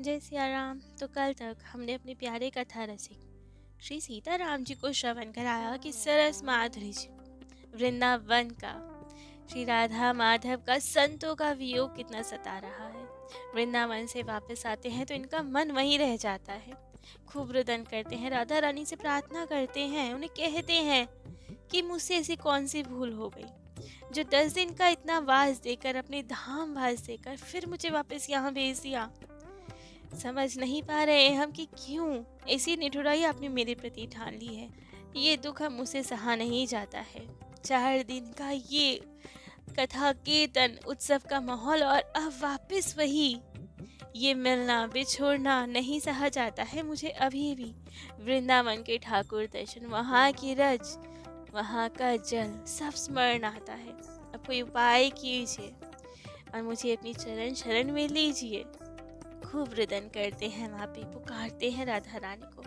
जय सिया राम। तो कल तक हमने अपनी प्यारे कथा रसिक श्री सीताराम जी को श्रवण कराया कि सरस माधुरी जी वृंदावन का, श्री राधा माधव का, संतों का वियोग कितना सता रहा है। वृंदावन से वापस आते हैं तो इनका मन वहीं रह जाता है। खूब रुदन करते हैं, राधा रानी से प्रार्थना करते हैं, उन्हें कहते हैं कि मुझसे ऐसी कौन सी भूल हो गई जो 10 दिन का इतना वास देकर, अपने धाम वास देकर फिर मुझे वापस यहाँ भेज दिया। समझ नहीं पा रहे हम कि क्यों ऐसी निठुराई आपने मेरे प्रति ठान ली है। ये दुख अब मुझसे सहा नहीं जाता है। 4 दिन का ये कथा कीर्तन उत्सव का माहौल और अब वापस वही ये मिलना बिछोड़ना नहीं सहा जाता है मुझे अभी भी। वृंदावन के ठाकुर दर्शन, वहाँ की रज, वहाँ का जल, सब स्मरण आता है। अब कोई उपाय कीजिए और मुझे अपनी चरण शरण में लीजिए। खूब रुदन करते हैं, वहाँ पे पुकारते हैं राधा रानी को,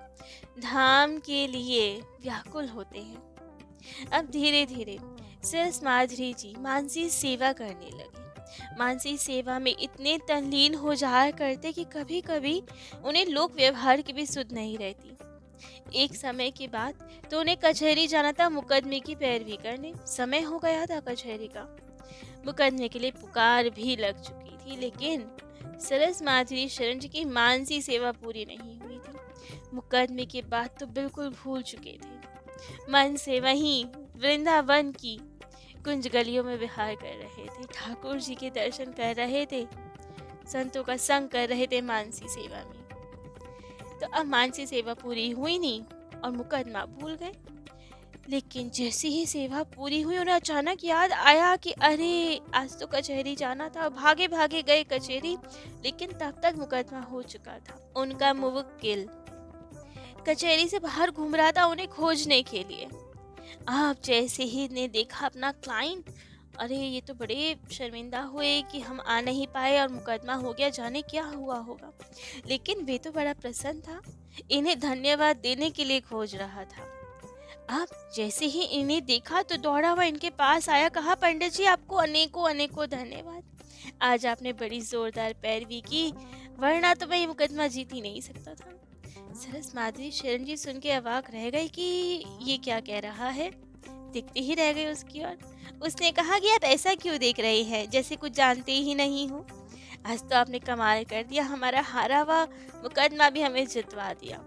धाम के लिए व्याकुल होते हैं। अब धीरे धीरे सरस माधुरी जी मानसी सेवा करने लगी। मानसी सेवा में इतने तल्लीन हो जाया करते कि कभी कभी उन्हें लोक व्यवहार की भी सुध नहीं रहती। एक समय के बाद तो उन्हें कचहरी जाना था मुकदमे की पैरवी करने। समय हो गया था कचहरी का, मुकदमे के लिए पुकार भी लग चुकी थी, लेकिन सरस माधुरी शरण जी की मानसी सेवा पूरी नहीं हुई थी। मुकदमे के बाद तो बिल्कुल भूल चुके थे, मन से वहीं वृंदावन की कुंज गलियों में विहार कर रहे थे, ठाकुर जी के दर्शन कर रहे थे, संतों का संग कर रहे थे मानसी सेवा में। तो अब मानसी सेवा पूरी हुई नहीं और मुकदमा भूल गए। लेकिन जैसी ही सेवा पूरी हुई उन्हें अचानक याद आया कि अरे आज तो कचहरी जाना था। भागे भागे गए कचहरी, लेकिन तब तक मुकदमा हो चुका था। उनका मुवक्किल कचहरी से बाहर घूम रहा था उन्हें खोजने के लिए। आप जैसे ही ने देखा अपना क्लाइंट, अरे ये तो बड़े शर्मिंदा हुए कि हम आ नहीं पाए और मुकदमा हो गया, जाने क्या हुआ होगा। लेकिन वे तो बड़ा प्रसन्न था, इन्हें धन्यवाद देने के लिए खोज रहा था। अब जैसे ही इन्हें देखा तो दौड़ा हुआ इनके पास आया, कहा पंडित जी आपको अनेकों अनेकों धन्यवाद, आज आपने बड़ी जोरदार पैरवी की, वरना तो मैं ये मुकदमा जीत ही नहीं सकता था। सरस माधुरी शरण जी सुन के अवाक रह गई कि ये क्या कह रहा है। देखते ही रह गई उसकी ओर। उसने कहा कि आप ऐसा क्यों देख रहे हैं, जैसे कुछ जानते ही नहीं हो। आज तो आपने कमाल कर दिया, हमारा हारा हुआ मुकदमा भी हमें जितवा दिया।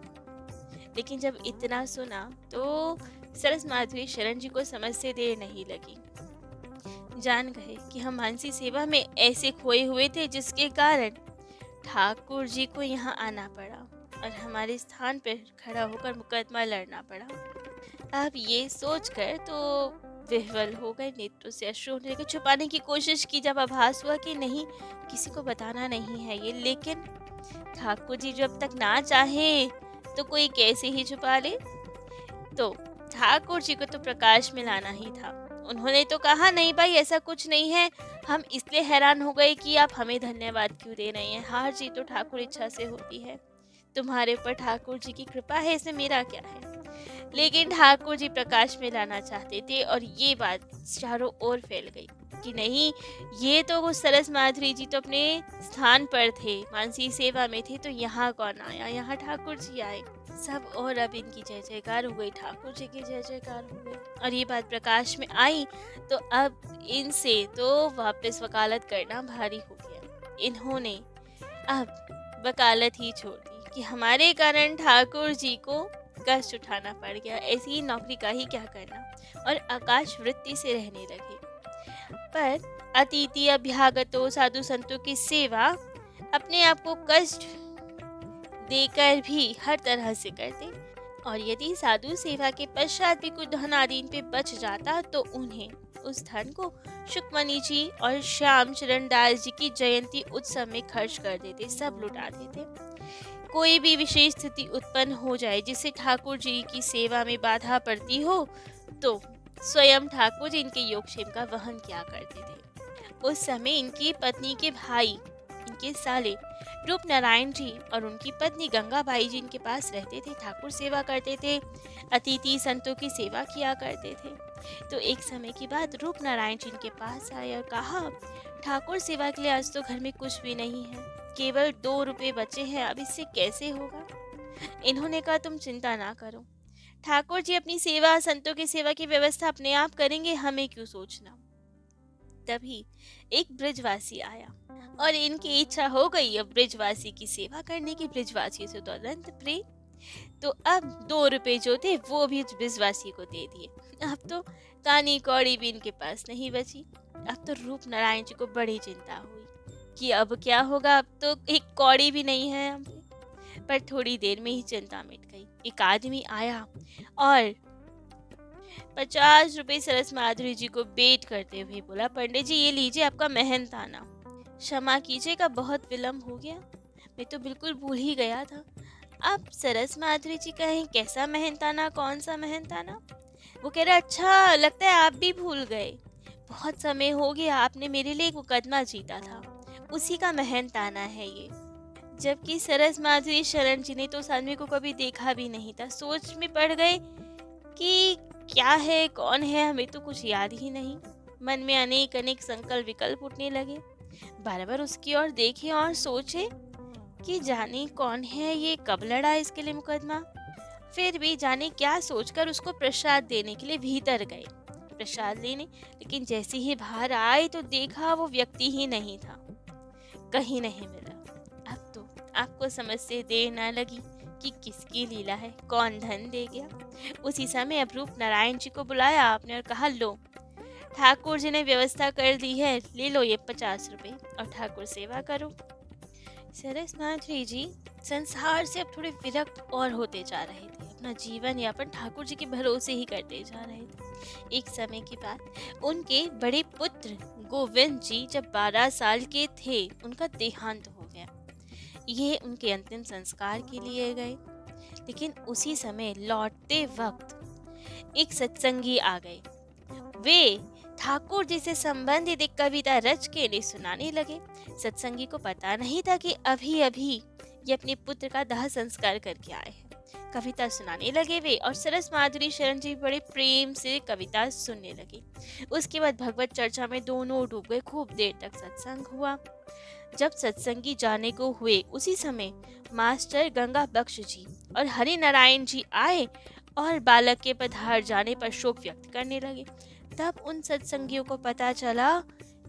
लेकिन जब इतना सुना तो सरस माधुरी शरण जी को समझ से देर नहीं लगी। जान गए कि हम मानसी सेवा में ऐसे खोए हुए थे जिसके कारण ठाकुर जी को यहाँ आना पड़ा और हमारे स्थान पर खड़ा होकर मुकदमा लड़ना पड़ा। अब ये सोचकर तो विह्वल हो गए, नेत्रों से अश्रु होने लगे। छुपाने की कोशिश की, जब आभास हुआ कि नहीं किसी को बताना नहीं है ये, लेकिन ठाकुर जी जब तक ना चाहे तो कोई कैसे ही छुपा ले। तो ठाकुर जी को तो प्रकाश में लाना ही था। उन्होंने तो कहा नहीं भाई ऐसा कुछ नहीं है, हम इसलिए हैरान हो गए कि आप हमें धन्यवाद क्यों दे रहे हैं, हार जी तो ठाकुर इच्छा से होती है, तुम्हारे ऊपर ठाकुर जी की कृपा है, इसमें मेरा क्या है। लेकिन ठाकुर जी प्रकाश में लाना चाहते थे और ये बात चारों ओर फैल गई कि नहीं, ये तो वो सरस माधुरी जी तो अपने स्थान पर थे, मानसी सेवा में थे, तो यहाँ कौन आया, यहाँ ठाकुर जी आए। सब और अब इनकी जय जयकार हो गई, ठाकुर जी की जय जयकार हो गई। और ये बात प्रकाश में आई तो अब इनसे तो वापस वकालत करना भारी हो गया। इन्होंने अब वकालत ही छोड़ दी कि हमारे कारण ठाकुर जी को कष्ट उठाना पड़ गया, ऐसी नौकरी का ही क्या करना, और आकाश वृत्ति से रहने लगे। पर अतिथि अभ्यागतों साधु संतों की सेवा अपने आप को कष्ट देकर भी हर तरह से करते, और यदि साधु सेवा के पश्चात भी कुछ धन आदि इन पे बच जाता तो उन्हें उस धन को सुखमणि जी और श्याम चरण दास जी की जयंती उत्सव में खर्च कर देते, सब लुटा देते। कोई भी विशेष स्थिति उत्पन्न हो जाए जिससे ठाकुर जी की सेवा में बाधा पड़ती हो तो स्वयं ठाकुर जी इनके योगक्षेम का वहन किया करते थे। उस समय इनकी पत्नी के भाई, इनके साले रूप नारायण जी और उनकी पत्नी गंगाबाई जी इनके पास रहते थे, ठाकुर सेवा करते थे, अतिथि संतों की सेवा किया करते थे। तो एक समय की बात रूप नारायण जी इनके पास आए और कहा ठाकुर सेवा के लिए आज तो घर में कुछ भी नहीं है, केवल 2 रुपए बचे हैं, अब इससे कैसे होगा। इन्होंने कहा तुम चिंता ना करो, ठाकुर जी अपनी सेवा, संतों की सेवा की व्यवस्था अपने आप करेंगे, हमें क्यों सोचना। तभी एक ब्रिजवासी आया और इनकी इच्छा हो गई अब ब्रिजवासी की सेवा करने की, ब्रिजवासी से तो अनंत प्रेम। तो अब 2 रुपए जो थे वो भी ब्रिजवासी को दे दिए। अब तो कानी कौड़ी भी इनके पास नहीं बची। अब तो रूप नारायण जी को बड़ी चिंता हुई कि अब क्या होगा, अब तो एक कौड़ी भी नहीं है हम पे। पर थोड़ी देर में ही चिंता मिट गई। एक आदमी आया और 50 रुपए सरस माधुरी जी को बेट करते हुए बोला, पंडित जी ये लीजिए आपका मेहनताना, क्षमा कीजिएगा बहुत विलम्ब हो गया, मैं तो बिल्कुल भूल ही गया था। अब सरस माधुरी जी कहें कैसा मेहनताना, कौन सा मेहनताना। वो कह रहा अच्छा लगता है आप भी भूल गए, बहुत समय हो गया, आपने मेरे लिए एक मुकदमा जीता था, उसी का मेहनताना है ये। जबकि सरस माधुरी शरण जी ने तो उस आदमी को कभी देखा भी नहीं था। सोच में पड़ गए कि क्या है कौन है, हमें तो कुछ याद ही नहीं। मन में अनेक अनेक संकल्प विकल्प उठने लगे। बार बार उसकी ओर देखे और सोचे कि जाने कौन है ये, कब लड़ा इसके लिए मुकदमा। फिर भी जाने क्या सोचकर उसको प्रसाद देने के लिए भीतर गए, प्रसाद लेने। लेकिन जैसे ही बाहर आए तो देखा वो व्यक्ति ही नहीं था, कहीं नहीं मिला। अब तो आपको समझते देर न लगी कि किसकी लीला है, कौन धन दे गया। उसी समय अब रूप नारायण जी को बुलाया आपने और कहा लो ठाकुर जी ने व्यवस्था कर दी है, ले लो ये 50 रुपए और ठाकुर सेवा करो। सरस माधुरी जी संसार से अब थोड़े विरक्त और होते जा रहे थे, अपना जीवन यापन ठाकुर जी के भरोसे ही करते जा रहे थे। एक समय के बाद उनके बड़े पुत्र गोविंद जी जब 12 साल के थे, उनका देहांत हो गया। ये उनके अंतिम संस्कार के लिए गए। लेकिन उसी समय लौटते वक्त एक सत्संगी आ गए। वे ठाकुर जी से संबंधित एक कविता रच के इन्हें सुनाने लगे। सत्संगी को पता नहीं था कि अभी अभी ये अपने पुत्र का दाह संस्कार करके आए हैं। कविता सुनाने लगे वे और सरस माधुरी शरण जी बड़े प्रेम से कविता सुनने लगे। उसके बाद भगवत चर्चा में दोनों डूब गए। खूब देर तक सत्संग हुआ। जब सत्संगी जाने को हुए उसी समय मास्टर गंगा बख्श जी और हरि नारायण जी आए और बालक के पधार जाने पर शोक व्यक्त करने लगे। तब उन सत्संगियों को पता चला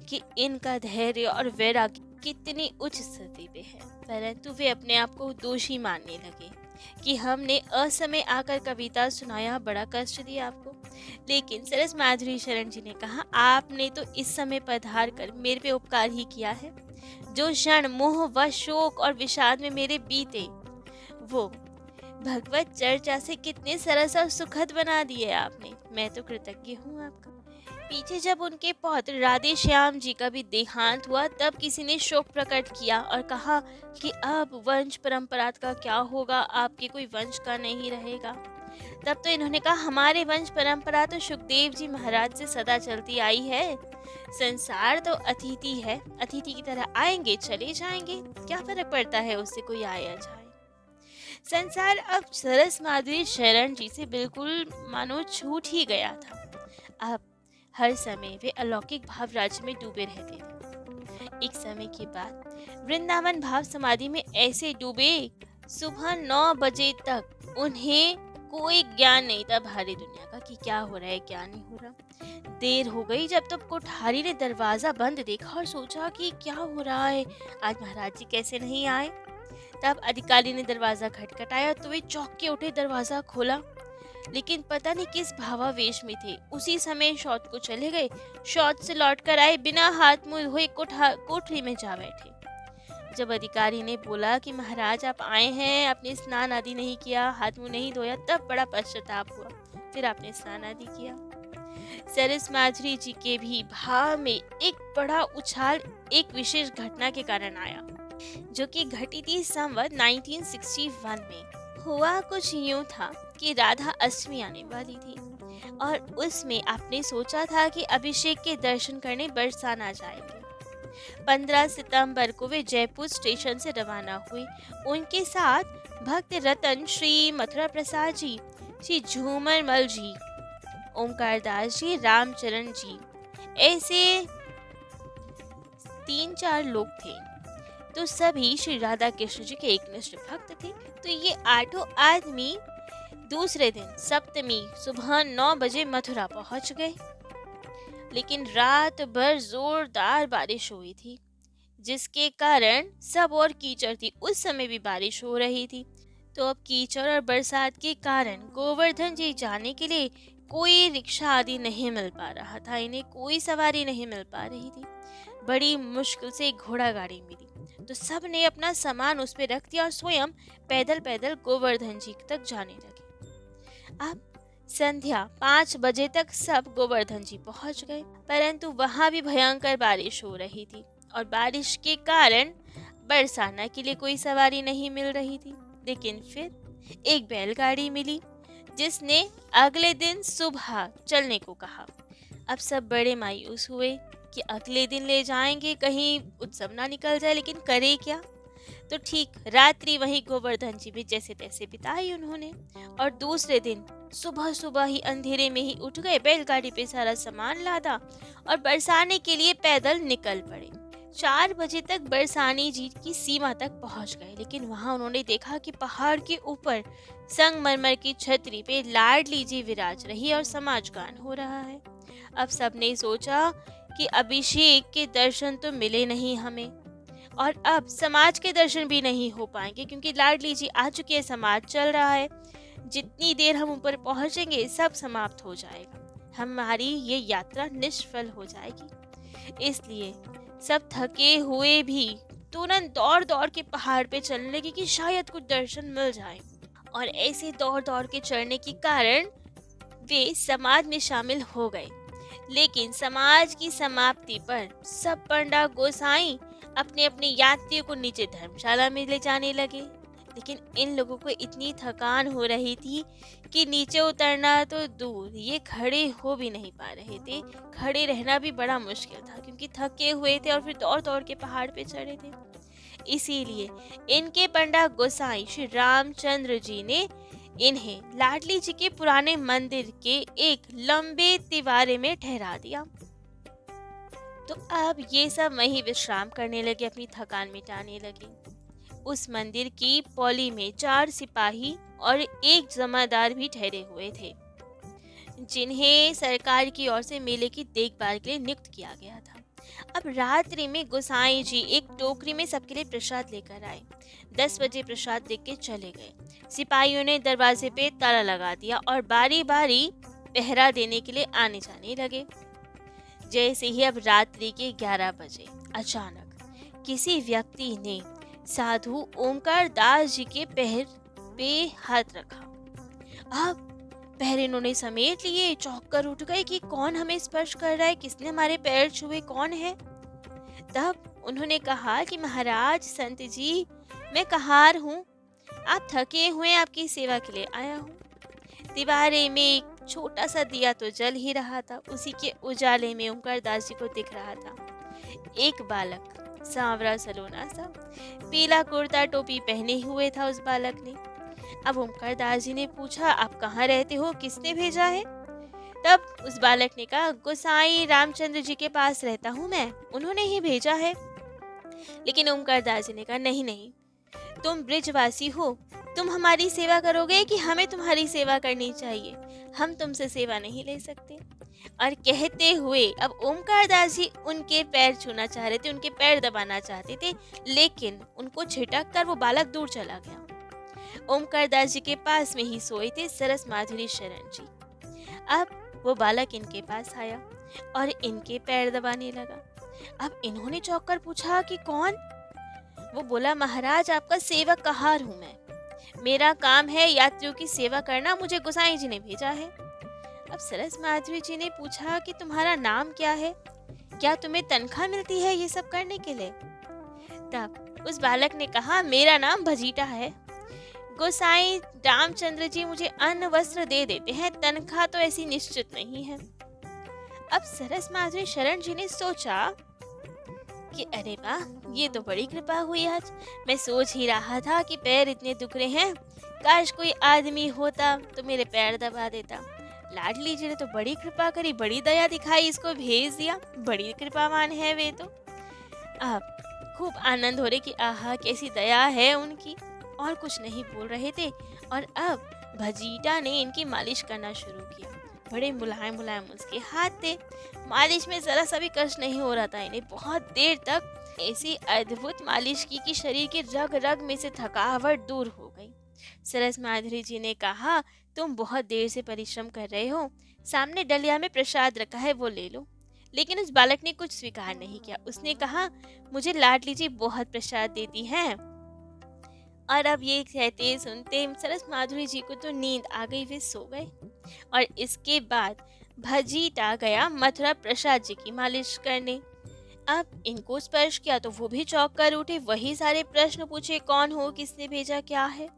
कि इनका धैर्य और वैराग्य कितनी उच्च स्थिति पे है, परंतु वे अपने आप को दोषी मानने लगे कि हमने असमय आकर कविता सुनाया, बड़ा कष्ट दिया आपको। लेकिन सरस माधुरी शरण जी ने कहा आपने तो इस समय पधार कर मेरे पे उपकार ही किया है। जो क्षण मोह व शोक और विषाद में मेरे बीते, वो भगवत चर्चा से कितने सरस और सुखद बना दिए आपने। मैं तो कृतज्ञ हूँ आपका। पीछे जब उनके पौत्र राधे श्याम जी का भी देहांत हुआ, तब किसी ने शोक प्रकट किया और कहा कि अब वंश परंपरा का क्या होगा, आपके कोई वंश का नहीं रहेगा। तब तो इन्होंने कहा हमारे वंश परंपरा तो सुखदेव जी महाराज से सदा चलती आई है। संसार तो अतिथि है, अतिथि की तरह आएंगे चले जाएंगे, क्या फर्क पड़ता है उससे कोई आया जाए। संसार अब सरस माधुरी शरण जी से बिल्कुल मानो छूट ही गया था। अब हर समय वे अलौकिक भाव राज्य में डूबे रहते थे। एक समय के बाद वृंदावन भाव समाधि में ऐसे डूबे, सुबह 9 बजे तक उन्हें कोई ज्ञान नहीं था भारी दुनिया का कि क्या हो रहा है क्या नहीं हो रहा। देर हो गई जब तक कोठारी ने दरवाजा बंद देखा और सोचा कि क्या हो रहा है, आज महाराज जी कैसे नहीं आए। तब अधिकारी ने दरवाजा खटखटाया तो वे चौंक के उठे, दरवाजा खोला, लेकिन पता नहीं किस भावावेश में थे। उसी समय शौच को चले गए, शौच से लौट कर आए, बिना हाथ मुंह धोए कोठरी में जा बैठे। जब अधिकारी ने बोला कि महाराज आप आए हैं, आपने स्नान आदि नहीं किया, हाथ मुंह नहीं धोया, तब बड़ा पश्चाताप हुआ। फिर आपने स्नान आदि किया। सरस माधुरी जी के भी भाव में एक बड़ा उछाल एक विशेष घटना के कारण आया, जो कि घटी थी संवत 1961 में। हुआ कुछ यूं था कि राधा अष्टमी आने वाली थी और उसमें आपने सोचा था कि अभिषेक के दर्शन करने बरसाना जाएंगे। 15 सितंबर को वे जयपुर स्टेशन से रवाना हुए। उनके साथ भक्त रतन, श्री मथुरा प्रसाद जी, श्री झूमर मल जी, ओमकार दास जी, रामचरण जी, ऐसे 3-4 लोग थे। तो सभी श्री राधा कृष्ण जी के एकनिष्ठ भक्त थे। तो ये 8 आदमी दूसरे दिन सप्तमी सुबह 9 बजे मथुरा पहुंच गए। लेकिन रात भर जोरदार बारिश हुई थी, जिसके कारण सब और कीचड़ थी। उस समय भी बारिश हो रही थी। तो अब कीचड़ और बरसात के कारण गोवर्धन जी जाने के लिए कोई रिक्शा आदि नहीं मिल पा रहा था। इन्हें कोई सवारी नहीं मिल पा रही थी। बड़ी मुश्किल से एक घोड़ा गाड़ी मिली, तो सब ने अपना सामान उस पर रख दिया और स्वयं पैदल पैदल गोवर्धन जी तक जाने लगे। अब संध्या 5 बजे तक सब गोवर्धन जी पहुंच गए, परंतु वहां भी भयंकर बारिश हो रही थी और बारिश के कारण बरसाना के लिए कोई सवारी नहीं मिल रही थी। लेकिन फिर एक बैलगाड़ी मिली, जिसने अगले दिन सुबह चलने को कहा। अब सब बड़े मायूस हुए कि अगले दिन ले जाएंगे, कहीं उत्सव ना निकल जाए, लेकिन करे क्या। तो ठीक रात्रि वहीं गोवर्धन जी भी जैसे तैसे बिताई उन्होंने, और दूसरे दिन सुबह सुबह ही अंधेरे में ही उठ गए, बैलगाड़ी पे सारा सामान लादा और बरसाने के लिए पैदल निकल पड़े। 4 बजे तक बरसाने जी की सीमा तक पहुंच गए, लेकिन वहां उन्होंने देखा कि पहाड़ के ऊपर संगमरमर की छतरी पे लाडली जी विराज रही और समाज गान हो रहा है। अब सबने सोचा कि अभिषेक के दर्शन तो मिले नहीं हमें, और अब समाज के दर्शन भी नहीं हो पाएंगे, क्योंकि लाडली जी आ चुकी है, समाज चल रहा है। जितनी देर हम ऊपर पहुंचेंगे सब समाप्त हो जाएगा, हमारी ये यात्रा निष्फल हो जाएगी। इसलिए सब थके हुए भी तुरंत दौड़ दौड़ के पहाड़ पे चलने लगे कि शायद कुछ दर्शन मिल जाए। और ऐसे दौड़ दौड़ के चढ़ने के कारण वे समाज में शामिल हो गए। लेकिन समाज की समाप्ति पर सब पंडा गोसाई अपने अपने यात्रियों को नीचे धर्मशाला में ले जाने लगे। लेकिन इन लोगों को इतनी थकान हो रही थी कि नीचे उतरना तो दूर, ये खड़े हो भी नहीं पा रहे थे। खड़े रहना भी बड़ा मुश्किल था, क्योंकि थके हुए थे और फिर दौड़ दौड़ के पहाड़ पे चढ़े थे। इसीलिए इनके पंडा गोसाई श्री रामचंद्र जी ने इन्हें लाडली जी के पुराने मंदिर के एक लंबे तिवारे में ठहरा दिया। तो अब ये सब वहीं विश्राम करने लगे, अपनी थकान मिटाने लगे। उस मंदिर की पौली में 4 सिपाही और एक जमादार भी ठहरे हुए थे, जिन्हें सरकार की ओर से मेले की देखभाल के लिए नियुक्त किया गया था। अब रात्रि में गोसाई जी एक टोकरी में सबके लिए प्रसाद लेकर आए। 10 बजे प्रसाद देख के चले गए। सिपाहियों ने दरवाजे पे ताला लगा दिया और बारी बारी पहरा देने के लिए आने जाने लगे। जैसे ही अब रात्रि के 11 बजे अचानक किसी व्यक्ति ने साधु ओमकार दास जी के पैर पे हाथ रखा। अब पैर इन्होंने समेट लिए, चौंक कर उठ गए कि कौन हमें स्पर्श कर रहा है, किसने हमारे पैर छुए, कौन है। तब उन्होंने कहा कि महाराज संत जी, मैं कहार हूँ, आप थके हुए, आपकी सेवा के लिए आया हूँ। दीवारे में एक छोटा सा दिया तो जल ही रहा था, उसी के उजाले में ओमकार दास जी को दिख रहा था एक बालक, सांवरा सलोना सा, पीला कुर्ता टोपी पहने हुए था उस बालक ने। अब ओमकार दास जी ने पूछा, आप कहाँ रहते हो, किसने भेजा है? तब उस बालक ने कहा, गोसाई रामचंद्र जी के पास रहता हूँ मैं, उन्होंने ही भेजा है। लेकिन ओमकार दास जी ने कहा, नहीं नहीं, तुम ब्रिजवासी हो, तुम हमारी सेवा करोगे कि हमें तुम्हारी सेवा करनी चाहिए, हम तुमसे सेवा नहीं ले सकते। और कहते हुए अब ओमकार दास जी उनके पैर छूना चाह रहे थे, उनके पैर दबाना चाहते थे, लेकिन उनको छिटक कर वो बालक दूर चला गया। ओमकार दास जी के पास में ही सोए थे सरस माधुरी शरण जी। अब वो बालक इनके पास आया और इनके पैर दबाने लगा। अब इन्होंने चौंक कर पूछा कि कौन? वो बोला, महाराज आपका सेवक कहार हूँ मैं, मेरा काम है यात्रियों की सेवा करना, मुझे गोसाई जी ने भेजा है। अब सरस माधुरी जी ने पूछा कि तुम्हारा नाम क्या है, क्या तुम्हें तनख्वाह मिलती है ये सब करने के लिए? तब उस बालक ने कहा, मेरा नाम भजीटा है, गोसाई रामचंद्र जी मुझे अन्न वस्त्र दे देते हैं, तनख्वाह तो ऐसी निश्चित नहीं है। अब सरस माधुरी शरण जी ने सोचा कि अरे वाह, ये तो बड़ी कृपा हुई आज। मैं सोच ही रहा था कि पैर इतने दुख रहे हैं, काश कोई आदमी होता तो मेरे पैर दबा देता। लाडली जी ने तो बड़ी कृपा करी, बड़ी दया दिखाई, इसको भेज दिया, बड़ी कृपावान है वे तो। अब खूब आनंद हो रहे कि आहा कैसी दया है उनकी, और कुछ नहीं बोल रहे थे। और अब भजीटा ने इनकी मालिश करना शुरू किया। बड़े मुलायम मुलायम उसके हाथ थे, मालिश में जरा सा भी कष्ट नहीं हो रहा था इन्हें। बहुत देर तक ऐसी अद्भुत मालिश की कि शरीर के रग रग में से थकावट दूर हो गई। सरस माधुरी जी ने कहा, तुम बहुत देर से परिश्रम कर रहे हो, सामने डलिया में प्रसाद रखा है, वो ले लो। लेकिन उस बालक ने कुछ स्वीकार नहीं किया। उसने कहा, मुझे लाडली जी बहुत प्रसाद देती हैं। और अब ये कहते सुनते सरस माधुरी जी को तो नींद आ गई, वे सो गए। और इसके बाद भजीटा गया मथुरा प्रसाद जी की मालिश करने। अब इनको स्पर्श किया तो वो भी चौंक कर उठे, वही सारे प्रश्न पूछे, कौन हो, किसने भेजा, क्या है।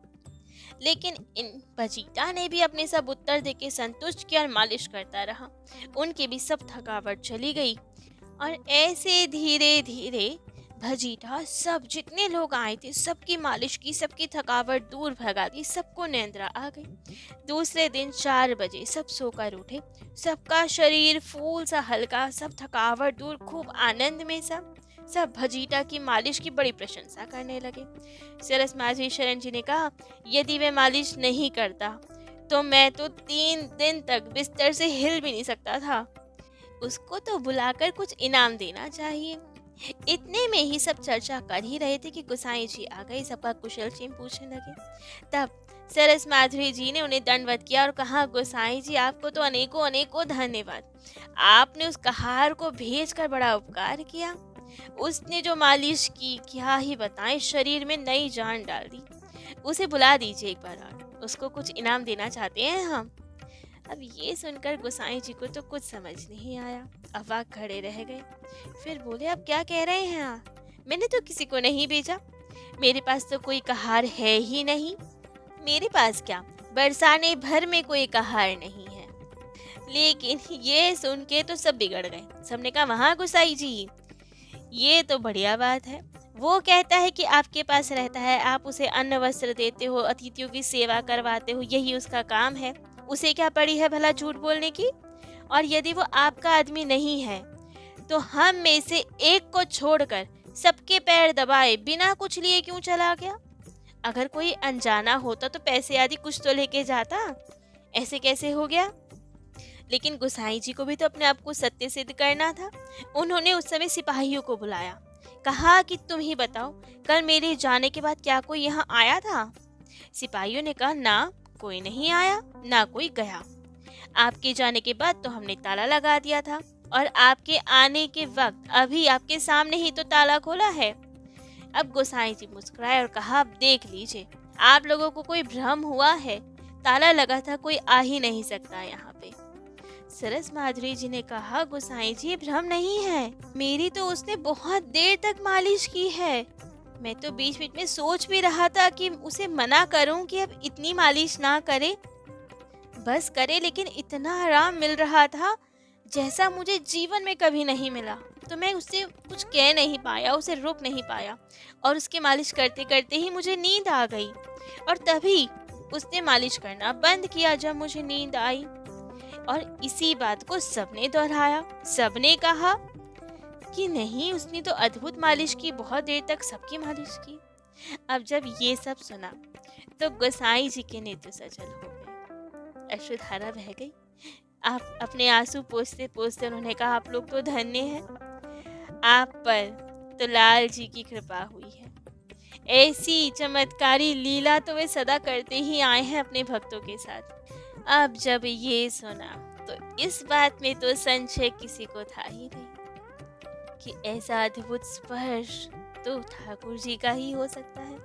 लेकिन इन भजीटा ने भी अपने सब उत्तर देके संतुष्ट किया और मालिश करता रहा। उनकी भी सब थकावट चली गई। और ऐसे धीरे धीरे भजीटा सब जितने लोग आए थे सबकी मालिश की, सबकी थकावट दूर भगा दी, सबको निंद्रा आ गई। दूसरे दिन 4 बजे सब सोकर उठे, सबका शरीर फूल सा हल्का, सब थकावट दूर, खूब आनंद में सब भजीटा की मालिश की बड़ी प्रशंसा करने लगे। सरस माधुरी शरण जी ने कहा, यदि वह मालिश नहीं करता तो मैं तो 3 दिन तक बिस्तर से हिल भी नहीं सकता था। उसको तो बुलाकर कुछ इनाम देना चाहिए। इतने में ही सब चर्चा कर ही रहे थे कि गोसाई जी आ गए, सबका कुशल क्षेम पूछने लगे। तब सरस माधुरी जी ने उन्हें दंडवत किया और कहा, गोसाई जी आपको तो अनेकों अनेकों धन्यवाद। आपने उस कहार को भेजकर बड़ा उपकार किया। उसने जो मालिश की क्या ही बताएं, शरीर में नई जान डाल दी। उसे बुला दीजिए एक बार और, उसको कुछ इनाम देना चाहते हैं हम। अब ये सुनकर गोसाई जी को तो कुछ समझ नहीं आया, अवाक खड़े रह गए। फिर बोले, अब क्या कह रहे हैं आप? मैंने तो किसी को नहीं भेजा, मेरे पास तो कोई कहार है ही नहीं। मेरे पास क्या, बरसाने भर में कोई कहार नहीं है। लेकिन ये सुन के तो सब बिगड़ गए। सबने कहा, वहाँ गोसाई जी, ये तो बढ़िया बात है। वो कहता है कि आपके पास रहता है, आप उसे अन्न वस्त्र देते हो, अतिथियों की सेवा करवाते हो, यही उसका काम है। उसे क्या पड़ी है भला झूठ बोलने की? और यदि वो आपका आदमी नहीं है तो हम में से एक को छोड़कर सबके पैर दबाए बिना कुछ लिए क्यों चला गया? अगर कोई अनजाना होता तो पैसे आदि कुछ तो लेके जाता, ऐसे कैसे हो गया? लेकिन गोसाई जी को भी तो अपने आप को सत्य सिद्ध करना था। उन्होंने उस समय सिपाहियों को बुलाया, कहा कि तुम ही बताओ, कल मेरे जाने के बाद क्या कोई यहाँ आया था? सिपाहियों ने कहा, ना कोई नहीं आया, ना कोई गया। आपके जाने के बाद तो हमने ताला लगा दिया था, और आपके आने के वक्त अभी आपके सामने ही तो ताला खोला है। अब गोसाई जी मुस्कुराए और कहा, अब देख लीजिए, आप लोगों को कोई भ्रम हुआ है, ताला लगा था, कोई आ ही नहीं सकता यहाँ पे। सरस माधुरी जी ने कहा, गोसाई जी, भ्रम नहीं है, मेरी तो उसने बहुत देर तक मालिश की है। मैं तो बीच बीच में सोच भी रहा था कि उसे मना करूं कि अब इतनी मालिश ना करे, बस करे, लेकिन इतना आराम मिल रहा था जैसा मुझे जीवन में कभी नहीं मिला। तो मैं उससे कुछ कह नहीं पाया, उसे रोक नहीं पाया, और उसकी मालिश करते करते ही मुझे नींद आ गई। और तभी उसने मालिश करना बंद किया जब मुझे नींद आई। और इसी बात को सबने दोहराया, सबने कहा कि नहीं, उसने तो अद्भुत मालिश की, बहुत देर तक सबकी मालिश की। अब जब ये सब सुना तो गोसाई जी के नेत्र सजल हो गए, अश्रुधारा बह गई। आप अपने आंसू पोंछते पोंछते उन्होंने कहा, आप लोग तो धन्य हैं, आप पर तो लाल जी की कृपा हुई है। ऐसी चमत्कारी लीला तो वे सदा करते ही आए हैं अपने भक्तों के साथ। अब जब ये सुना तो इस बात में तो संशय किसी को था ही नहीं कि ऐसा अद्भुत स्पर्श तो ठाकुर जी का ही हो सकता है।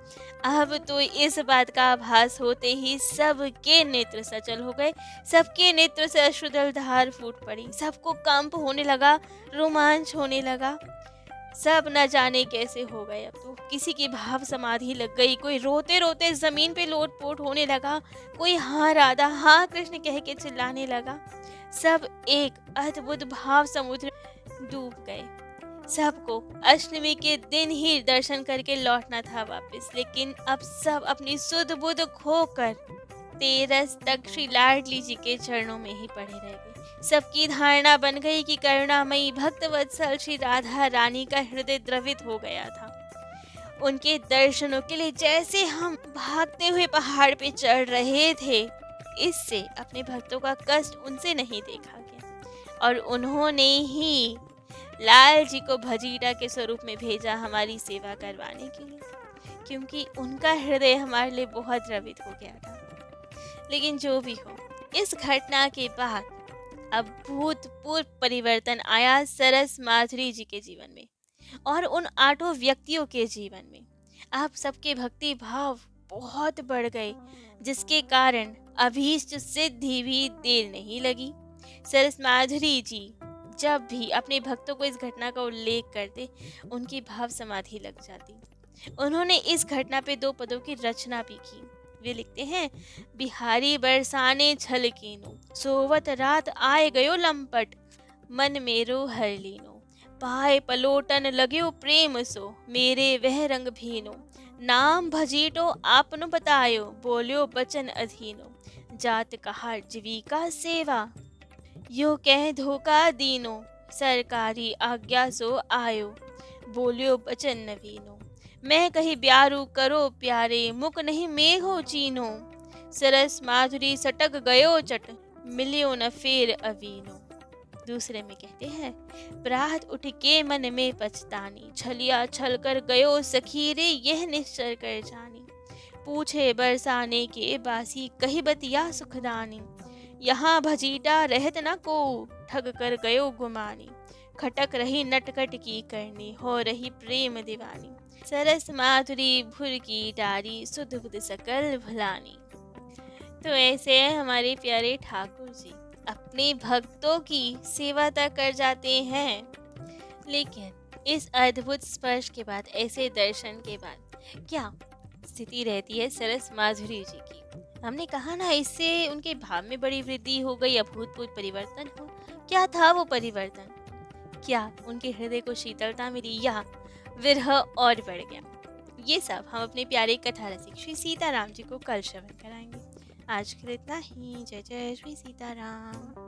अब तो इस बात का आभास होते ही सबके नेत्र सचल हो गए, सबके नेत्र से अश्रुधल धार फूट पड़ी, सबको कंप होने लगा, रोमांच होने लगा। सब न जाने कैसे हो गए। अब तो किसी की भाव समाधि लग गई, कोई रोते रोते जमीन पे लोटपोट होने लगा, कोई हाँ राधा हाँ कृष्ण कह के चिल्लाने लगा। सब एक अद्भुत भाव समुद्र डूब गए। सबको अष्टमी के दिन ही दर्शन करके लौटना था वापस, लेकिन अब सब अपनी सुध बुध खोकर तेरस तक श्री लाडली जी के चरणों में ही पड़े रह गए। सबकी धारणा बन गई कि करुणामयी भक्त वत्सल श्री राधा रानी का हृदय द्रवित हो गया था। उनके दर्शनों के लिए जैसे हम भागते हुए पहाड़ पे चढ़ रहे थे। इससे अपने भक्तों का कष्ट उनसे नहीं देखा गया और उन्होंने ही लाल जी को भजीटा के स्वरूप में भेजा हमारी सेवा करवाने के लिए, क्योंकि उनका हृदय हमारे लिए बहुत द्रवित हो गया था। लेकिन जो भी हो, इस घटना के बाद अभूतपूर्व परिवर्तन आया सरस माधुरी जी के जीवन में और उन 8 व्यक्तियों के जीवन में। आप सबके भक्ति भाव बहुत बढ़ गए, जिसके कारण अभीष्ट सिद्धि भी देर नहीं लगी। सरस माधुरी जी जब भी अपने भक्तों को इस घटना का उल्लेख करते, उनकी भाव समाधि लग जाती। उन्होंने इस घटना पे 2 पदों की रचना भी की। वे लिखते हैं, बिहारी बरसाने छलकीनो, सोवत रात आए गयो लंपट, मन मेरो हर लीनो, पाए पलोटन लग्यो प्रेम सो, मेरे वह रंग भीनो, नाम भजीटो आपनो बतायो, बोल्यो बचन अधीनो, जात कहा जीविका सेवा, यो कह धोखा दीनो, सरकारी आज्ञा सो आयो, बोल्यो बचन नवीनो, मैं कही ब्यारू करो प्यारे, मुक नहीं मेघो चीनो, सरस माधुरी सटक गयो चट, मिलियो न फेर अवीनो। दूसरे में कहते हैं, प्रात उठ के मन में पछतानी, छलिया छल कर गयो सखी रे, यह निश्चर कर जानी, पूछे बरसाने के बासी, कही बतिया सुखदानी, यहाँ भजीटा रहत न को, ठग कर गयो गुमानी, खटक रही नटखट की करनी, हो रही प्रेम दीवानी, सरस माधुरी भुर की डारी, सुध बुध सकल भुलानी। तो ऐसे हमारे प्यारे ठाकुर जी अपने भक्तों की सेवा तक कर जाते हैं, लेकिन इस अद्भुत स्पर्श के बाद, ऐसे दर्शन के बाद क्या स्थिति रहती है सरस माधुरी जी की। हमने कहा ना, इससे उनके भाव में बड़ी वृद्धि हो गई, अभूतपूर्व परिवर्तन हो। क्या था वो परिवर्तन? क्या उनके हृदय को शीतलता मिली या विरह और बढ़ गया? ये सब हम अपने प्यारे कथा रसिक श्री सीताराम जी को कल श्रवण कराएंगे। आज के लिए इतना ही। जय जय श्री सीताराम।